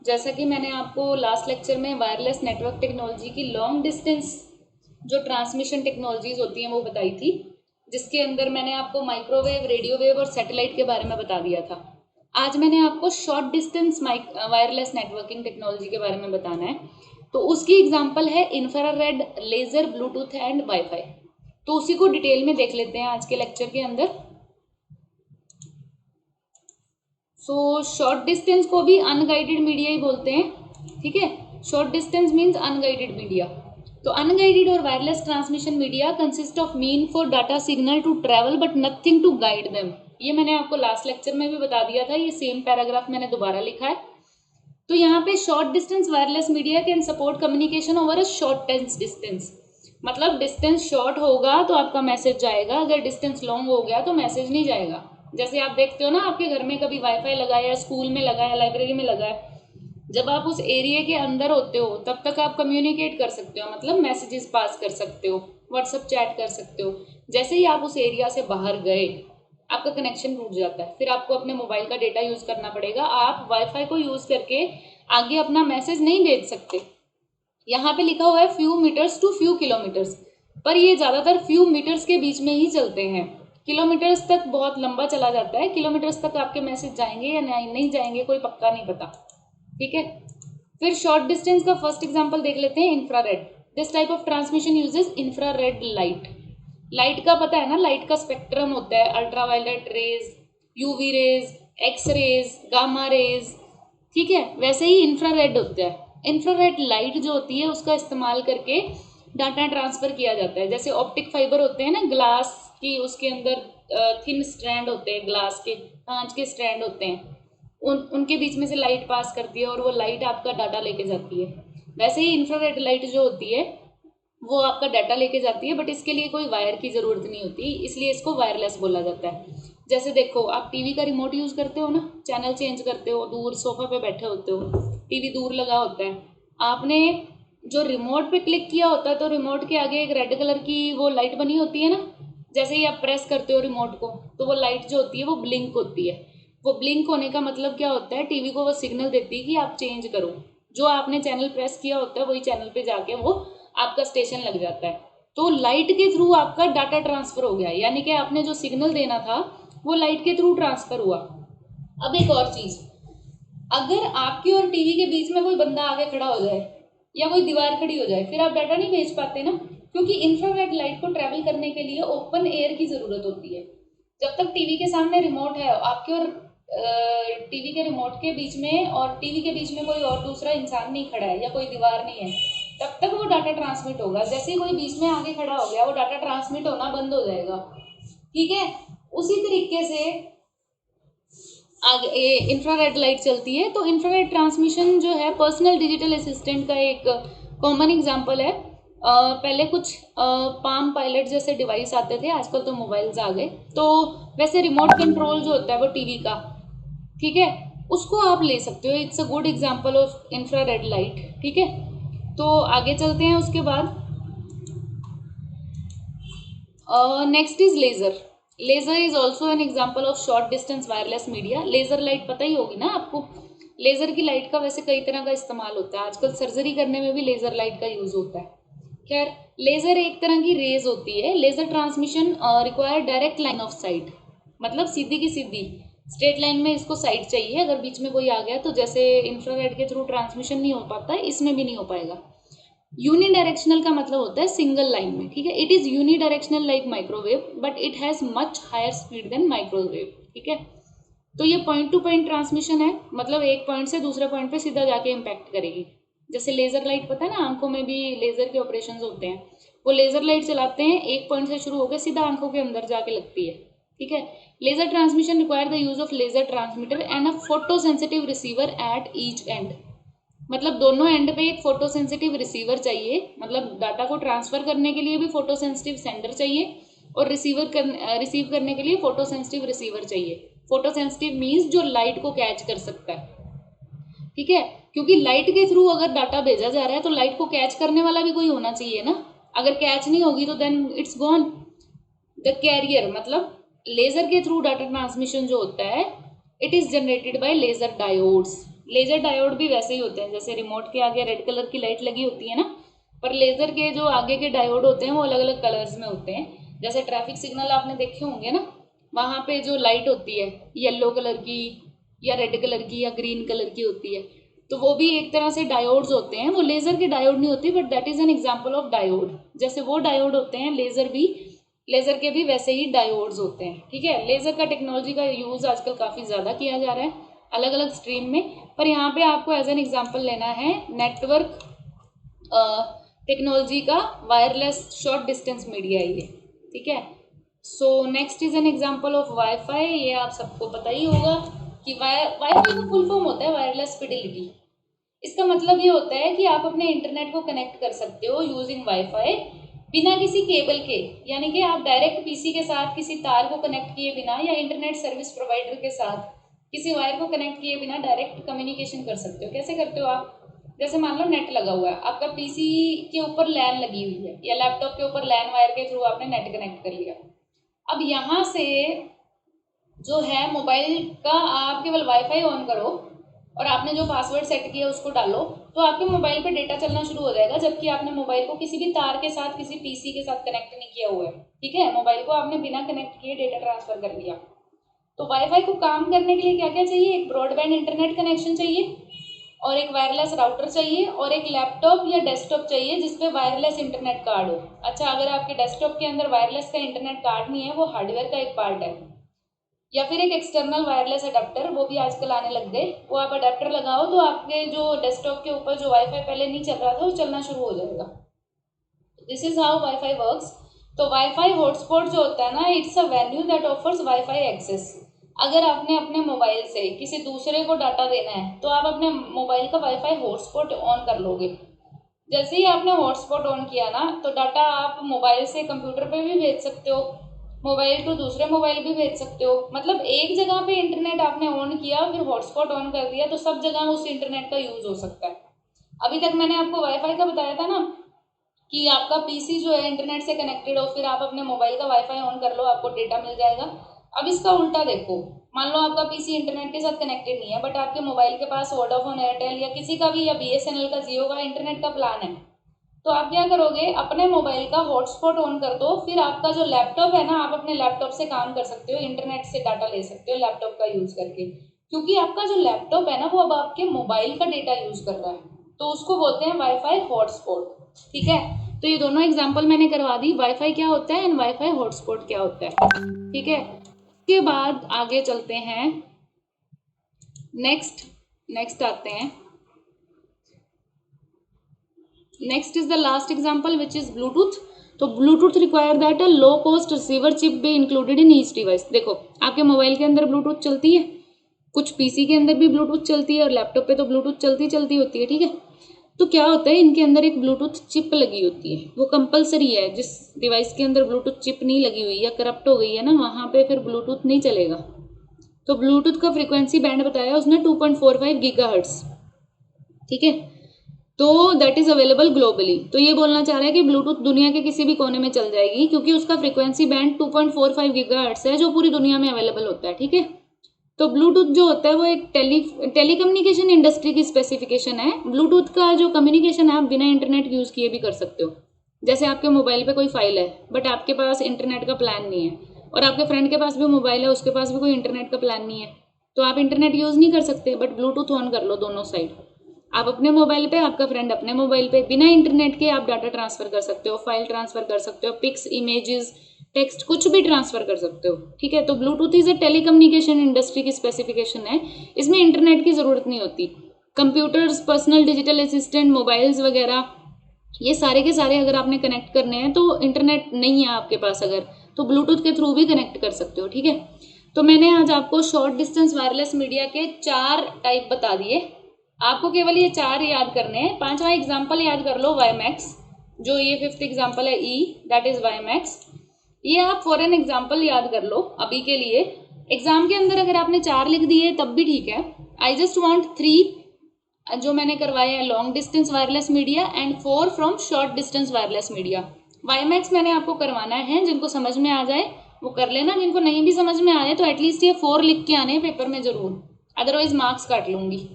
जैसा कि मैंने आपको लास्ट लेक्चर में वायरलेस नेटवर्क टेक्नोलॉजी की लॉन्ग डिस्टेंस जो ट्रांसमिशन टेक्नोलॉजीज होती हैं वो बताई थी, जिसके अंदर मैंने आपको माइक्रोवेव, रेडियो वेव और सैटेलाइट के बारे में बता दिया था। आज मैंने आपको short distance wireless networking technology के बारे में बताना है। तो उसकी एग्जांपल है infrared, laser, bluetooth and WiFi. तो उसी को डिटेल में देख लेते हैं आज के लेक्चर के अंदर। शॉर्ट डिस्टेंस को भी अनगाइडेड मीडिया ही बोलते हैं, ठीक है। Short distance means unguided media. तो अनगाइडेड और wireless transmission media consist of mean for data signal to travel but nothing to guide them. ये मैंने आपको लास्ट लेक्चर में भी बता दिया था, ये सेम पैराग्राफ मैंने दोबारा लिखा है। तो यहाँ पे short distance wireless media can support communication over a short distance. मतलब डिस्टेंस शॉर्ट होगा तो आपका मैसेज जाएगा, अगर डिस्टेंस लॉन्ग हो गया तो मैसेज नहीं जाएगा। जैसे आप देखते हो ना, आपके घर में कभी वाईफाई लगा है, स्कूल में लगा है, लाइब्रेरी में लगा है, जब आप उस एरिया के अंदर होते हो तब तक आप कम्युनिकेट कर सकते हो, मतलब मैसेजेस पास कर सकते हो, व्हाट्सएप चैट कर सकते हो। जैसे ही आप उस एरिया से बाहर गए आपका कनेक्शन टूट जाता है, फिर आपको अपने मोबाइल का डेटा यूज करना पड़ेगा। आप वाईफाई को यूज करके आगे अपना मैसेज नहीं भेज सकते। यहाँ पे लिखा हुआ है few metres to few kilometres, पर ये ज्यादातर फ्यू मीटर्स के बीच में ही चलते हैं। किलोमीटर्स तक बहुत लंबा चला जाता है, किलोमीटर्स तक आपके मैसेज जाएंगे या नहीं जाएंगे कोई पक्का नहीं पता, ठीक है। फिर शॉर्ट डिस्टेंस का फर्स्ट एग्जांपल देख लेते हैं, infrared. This type of transmission uses infrared light. Light का पता है ना, लाइट का स्पेक्ट्रम होता है, ultraviolet rays, UV rays, X rays, gamma rays, ठीक है। वैसे ही इंफ्रारेड होता है। इंफ्रारेड लाइट जो होती है उसका इस्तेमाल करके डाटा ट्रांसफर किया जाता है। जैसे ऑप्टिक फाइबर होते हैं ना ग्लास की, उसके अंदर थिन स्ट्रैंड होते हैं, ग्लास के, कांच के स्ट्रैंड होते हैं, उनके बीच में से लाइट पास करती है और वो लाइट आपका डाटा लेके जाती है। वैसे ही इंफ्रारेड लाइट जो होती है वो आपका डाटा लेके जाती है, बट इसके लिए कोई वायर की ज़रूरत नहीं होती, इसलिए इसको वायरलेस बोला जाता है। जैसे देखो, आप टीवी का रिमोट यूज़ करते हो ना, चैनल चेंज करते हो, दूर सोफा पे बैठे होते हो, टीवी दूर लगा होता है, आपने जो रिमोट पे क्लिक किया होता है तो रिमोट के आगे एक रेड कलर की वो लाइट बनी होती है ना। जैसे ही आप प्रेस करते हो रिमोट को तो वो लाइट जो होती है वो ब्लिंक होती है। वो ब्लिंक होने का मतलब क्या होता है, टीवी को वो सिग्नल देती है कि आप चेंज करो। जो आपने चैनल प्रेस किया होता है वही चैनल पे जाके वो आपका स्टेशन लग जाता है। तो लाइट के थ्रू आपका डाटा ट्रांसफर हो गया, यानी कि आपने जो सिग्नल देना था वो लाइट के थ्रू ट्रांसफर हुआ। अब एक और चीज, अगर आपके और टीवी के बीच में कोई बंदा आगे खड़ा हो जाए या कोई दीवार खड़ी हो जाए, फिर आप डाटा नहीं भेज पाते ना, क्योंकि इंफ्रारेड लाइट को ट्रेवल करने के लिए ओपन एयर की जरूरत होती है। जब तक टीवी के सामने रिमोट है, आपके और टीवी के रिमोट के बीच में और टीवी के बीच में कोई और दूसरा इंसान नहीं खड़ा है या कोई दीवार नहीं है, तब तक वो डाटा ट्रांसमिट होगा। जैसे ही कोई बीच में आगे खड़ा हो गया वो डाटा ट्रांसमिट होना बंद हो जाएगा, ठीक है। उसी तरीके से आगे ये इंफ्रारेड लाइट चलती है। तो इंफ्रारेड ट्रांसमिशन जो है पर्सनल डिजिटल असिस्टेंट का एक कॉमन एग्जांपल है। पहले कुछ पाम पायलट जैसे डिवाइस आते थे, आजकल तो मोबाइल्स आ गए। तो वैसे रिमोट कंट्रोल जो होता है वो टीवी का, ठीक है, उसको आप ले सकते हो। It's a good example of infrared light, ठीक है। तो आगे चलते हैं। उसके बाद next is laser. Laser is also an example of short distance wireless media. Laser light पता ही होगी ना आपको। लेजर की लाइट का वैसे कई तरह का इस्तेमाल होता है, आजकल सर्जरी करने में भी लेजर लाइट का यूज होता है। खैर, लेजर एक तरह की रेज होती है। Laser transmission require direct line of sight, मतलब सीधी की सीधी स्ट्रेट लाइन में इसको साइट चाहिए। अगर बीच में कोई आ गया तो जैसे इंफ्रारेड के थ्रू ट्रांसमिशन नहीं हो पाता है, इसमें भी नहीं हो पाएगा। यूनिडायरेक्शनल का मतलब होता है सिंगल लाइन में, ठीक है। It is unidirectional like microwave but it has much higher speed than microwave, ठीक है। तो ये पॉइंट टू पॉइंट ट्रांसमिशन है, मतलब एक पॉइंट से दूसरे पॉइंट पे सीधा जाके इम्पैक्ट करेगी। जैसे लेजर लाइट पता है ना, आंखों में भी लेजर के ऑपरेशन होते हैं। वो लेजर लाइट चलाते हैं, एक पॉइंट से शुरू होकर सीधा आंखों के अंदर जाके लगती है, ठीक है। Laser transmission require the use of laser transmitter and a photo sensitive receiver at each end. मतलब दोनों एंड पे एक फोटो सेंसिटिव रिसीवर चाहिए, मतलब डाटा को ट्रांसफर करने के लिए भी फोटो सेंसिटिव सेंडर चाहिए और रिसीव करने के लिए फोटो सेंसिटिव रिसीवर चाहिए। फोटो सेंसिटिव मीन्स जो लाइट को कैच कर सकता है, ठीक है। क्योंकि लाइट के थ्रू अगर डाटा भेजा जा रहा है तो लाइट को कैच करने वाला भी कोई होना चाहिए ना। अगर कैच नहीं होगी तो then it's gone. The carrier, मतलब लेजर के थ्रू डाटा ट्रांसमिशन जो होता है, it is generated by laser diodes. Laser diode भी वैसे ही होते हैं, जैसे रिमोट के आगे रेड कलर की लाइट लगी होती है ना, पर लेजर के जो आगे के डायोड होते हैं वो अलग अलग कलर्स में होते हैं। जैसे ट्रैफिक सिग्नल आपने देखे होंगे ना, वहाँ पे जो लाइट होती है येलो कलर की या रेड कलर की या ग्रीन कलर की होती है, तो वो भी एक तरह से डायोड्स होते हैं। वो लेजर के डायोड नहीं होती, but that is an example of diode. जैसे वो डायोड होते हैं, लेजर के भी वैसे ही डायोड्स होते हैं। ठीक है, लेजर का टेक्नोलॉजी का यूज आजकल काफी ज्यादा किया जा रहा है अलग अलग स्ट्रीम में, पर यहाँ पे आपको एज एन एग्जाम्पल लेना है नेटवर्क टेक्नोलॉजी का वायरलेस शॉर्ट डिस्टेंस मीडिया ये। ठीक है, so next is an example of wifi. ये आप सबको पता ही होगा कि वाईफाई का फुल फॉर्म होता है वायरलेस फिडेलिटी। इसका मतलब ये होता है कि आप अपने इंटरनेट को कनेक्ट कर सकते हो यूजिंग वाईफाई बिना किसी केबल के, यानी कि आप डायरेक्ट पीसी के साथ किसी तार को कनेक्ट किए बिना या इंटरनेट सर्विस प्रोवाइडर के साथ किसी वायर को कनेक्ट किए बिना डायरेक्ट कम्युनिकेशन कर सकते हो। कैसे करते हो आप? जैसे मान लो नेट लगा हुआ है, आपका पीसी के ऊपर लैन लगी हुई है या लैपटॉप के ऊपर लैन वायर के थ्रू आपने नेट कनेक्ट कर लिया। अब यहाँ से जो है मोबाइल का आप केवल वाईफाई ऑन करो और आपने जो पासवर्ड सेट किया उसको डालो, तो आपके मोबाइल पे डेटा चलना शुरू हो जाएगा, जबकि आपने मोबाइल को किसी भी तार के साथ किसी पीसी के साथ कनेक्ट नहीं किया हुआ है। ठीक है, मोबाइल को आपने बिना कनेक्ट किए डेटा ट्रांसफर कर लिया। तो वाईफाई को काम करने के लिए क्या क्या चाहिए? एक ब्रॉडबैंड इंटरनेट कनेक्शन चाहिए और एक वायरलेस राउटर चाहिए और एक लैपटॉप या डेस्कटॉप चाहिए जिसपे वायरलेस इंटरनेट कार्ड हो। अच्छा, अगर आपके डेस्कटॉप के अंदर वायरलेस का इंटरनेट कार्ड नहीं है, वो हार्डवेयर का एक पार्ट है, या फिर एक एक्सटर्नल वायरलेस अडेप्टर, वो भी आजकल आने लग गए। वो आप अडेप्टर लगाओ तो आपके जो डेस्कटॉप के ऊपर जो वाईफाई पहले नहीं चल रहा था वो चलना शुरू हो जाएगा। This is how WiFi works. तो वाईफाई हॉटस्पॉट जो होता है ना, it's a venue that offers WiFi access. अगर आपने अपने मोबाइल से किसी दूसरे को डाटा देना है तो आप अपने मोबाइल का वाईफाई हॉटस्पॉट ऑन कर लोगे। जैसे ही आपने हॉटस्पॉट ऑन किया ना, तो डाटा आप मोबाइल से कंप्यूटर पे भी भेज सकते हो, मोबाइल टू दूसरे मोबाइल भी भेज सकते हो। मतलब एक जगह पे इंटरनेट आपने ऑन किया, फिर हॉटस्पॉट ऑन कर दिया, तो सब जगह उस इंटरनेट का यूज हो सकता है। अभी तक मैंने आपको वाईफाई का बताया था ना कि आपका पीसी जो है इंटरनेट से कनेक्टेड हो, फिर आप अपने मोबाइल का वाईफाई ऑन कर लो, आपको डेटा मिल जाएगा। अब इसका उल्टा देखो, मान लो आपका पीसी इंटरनेट के साथ कनेक्टेड नहीं है, बट आपके मोबाइल के पास वोडाफोन, एयरटेल या किसी का भी या बीएसएनएल का, जियो का इंटरनेट का प्लान है, तो आप क्या करोगे? अपने मोबाइल का हॉटस्पॉट ऑन कर दो, फिर आपका जो लैपटॉप है ना, आप अपने लैपटॉप से काम कर सकते हो, इंटरनेट से डाटा ले सकते हो लैपटॉप का यूज करके, क्योंकि आपका जो लैपटॉप है ना वो अब आपके मोबाइल का डेटा यूज कर रहा है, तो उसको बोलते हैं वाईफाई हॉटस्पॉट। ठीक है, तो ये दोनों एग्जाम्पल मैंने करवा दी, वाईफाई क्या होता है एंड वाईफाई हॉटस्पॉट क्या होता है। ठीक है, उसके बाद आगे चलते हैं, नेक्स्ट आते हैं। Next is the last example which is Bluetooth. तो Bluetooth require that a low cost receiver chip be included in each device. देखो, आपके मोबाइल के अंदर ब्लूटूथ चलती है, कुछ पीसी के अंदर भी ब्लूटूथ चलती है और लैपटॉप पे तो ब्लूटूथ चलती होती है। ठीक है, तो क्या होता है, इनके अंदर एक ब्लूटूथ चिप लगी होती है, वो कंपलसरी है। जिस डिवाइस के अंदर ब्लूटूथ चिप नहीं लगी हुई या करप्ट हो गई है ना, वहाँ पे फिर ब्लूटूथ नहीं चलेगा। तो ब्लूटूथ का फ्रीक्वेंसी बैंड बताया उसने 2.45 गीगाहर्ट्ज। ठीक है, तो दैट इज अवेलेबल ग्लोबली। तो ये बोलना चाह रहा है कि ब्लूटूथ दुनिया के किसी भी कोने में चल जाएगी, क्योंकि उसका फ्रीक्वेंसी बैंड 2.45 गीगाहर्ट्ज है, जो पूरी दुनिया में अवेलेबल होता है। ठीक है, तो ब्लूटूथ जो होता है वो एक टेलीकम्युनिकेशन इंडस्ट्री की स्पेसिफिकेशन है। ब्लूटूथ का जो कम्युनिकेशन है आप बिना इंटरनेट यूज किए भी कर सकते हो। जैसे आपके मोबाइल पे कोई फाइल है बट आपके पास इंटरनेट का प्लान नहीं है, और आपके फ्रेंड के पास भी मोबाइल है, उसके पास भी कोई इंटरनेट का प्लान नहीं है, तो आप इंटरनेट यूज नहीं कर सकते, बट ब्लूटूथ ऑन कर लो दोनों साइड। आप अपने मोबाइल पे, आपका फ्रेंड अपने मोबाइल पे, बिना इंटरनेट के आप डाटा ट्रांसफर कर सकते हो, फाइल ट्रांसफर कर सकते हो, पिक्स, इमेजेस, टेक्स्ट, कुछ भी ट्रांसफर कर सकते हो। ठीक है, तो Bluetooth is a telecommunication industry की स्पेसिफिकेशन है, इसमें इंटरनेट की जरूरत नहीं होती। Computers, personal digital assistant, mobiles वगैरह, ये सारे के सारे अगर आपने कनेक्ट करने हैं तो इंटरनेट नहीं है आपके पास अगर, तो ब्लूटूथ के थ्रू भी कनेक्ट कर सकते हो। ठीक है, तो मैंने आज आपको शॉर्ट डिस्टेंस वायरलेस मीडिया के 4 टाइप बता दिए, आपको केवल ये 4 याद करने हैं। 5वां एग्जाम्पल याद कर लो, वाईमैक्स, जो ये 5th एग्जाम्पल है, ई, दैट इज वाईमैक्स। ये आप फॉर एन एग्जाम्पल याद कर लो अभी के लिए। एग्जाम के अंदर अगर आपने 4 लिख दिए तब भी ठीक है। आई जस्ट वॉन्ट 3 जो मैंने करवाए हैं long distance wireless media and 4 from short distance wireless media. WiMAX मैंने आपको करवाना है, जिनको समझ में आ जाए वो कर लेना, जिनको नहीं भी समझ में आ रहे तो एटलीस्ट ये 4 लिख के आने पेपर में जरूर, अदरवाइज मार्क्स काट लूंगी।